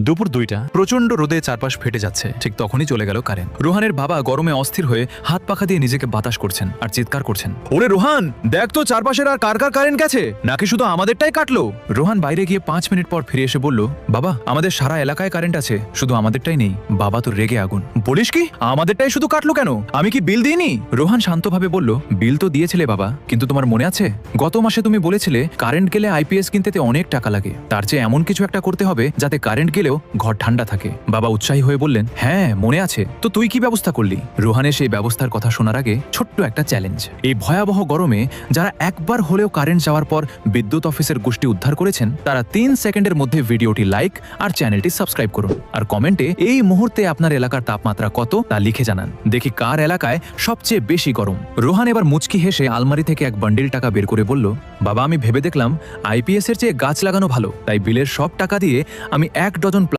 দুপুর 2টা, প্রচন্ড রোদে চারপাশ ফেটে যাচ্ছে। ঠিক তখনই চলে গেল কারেন্ট। রোহানের বাবা গরমে অস্থির হয়ে হাত পাখা দিয়ে নিজেকে বাতাস করছেন আর চিৎকার করছেন, ওরে রোহান, দেখ তো চারপাশের আর কার কার কারেন্ট গেছে, নাকি শুধু আমাদেরটাই কাটলো? রোহান বাইরে গিয়ে 5 মিনিট পর ফিরে এসে বলল, বাবা আমাদের সারা এলাকায় কারেন্ট আছে, শুধু আমাদেরটাই নেই। বাবা তো রেগে আগুন। বলিস কি, আমাদেরটাই শুধু কাটলো কেন? আমি কি বিল দিইনি? রোহান শান্তভাবে বলল, বিল তো দিয়েছিলে বাবা, কিন্তু তোমার মনে আছে গত মাসে তুমি বলেছিলে কারেন্ট গেলে আইপিএস কিনতে অনেক টাকা লাগে, তার চেয়ে এমন কিছু একটা করতে হবে যাতে কারেন্ট গেলেও ঘর ঠান্ডা থাকে। বাবা উৎসাহী হয়ে বললেন, হ্যাঁ মনে আছে, তো তুই কি ব্যবস্থা করলি? রোহানের সেই ব্যবস্থার কথা শোনার আগে ছোট্ট একটা চ্যালেঞ্জ। এই ভয়াবহ গরমে যারা একবার হলেও কারেন্ট যাওয়ার পর বিদ্যুৎ অফিসের গোষ্ঠী উদ্ধার করেছেন, তারা 3 সেকেন্ডের মধ্যে ভিডিওটি লাইক আর চ্যানেলটি সাবস্ক্রাইব করুন, আর কমেন্টে এই মুহূর্তে আপনার এলাকার তাপমাত্রা কত তা লিখে জানান। দেখি কার এলাকায় সবচেয়ে বেশি গরম। রোহান এবার মুচকি হেসে আলমারি থেকে এক বান্ডিল টাকা বের করে বলল, বাবা আমি ভেবে দেখলাম আইপিএস এর চেয়ে গাছ লাগানো ভালো, তাই বিলের সব টাকা দিয়ে আমি 1 ডজন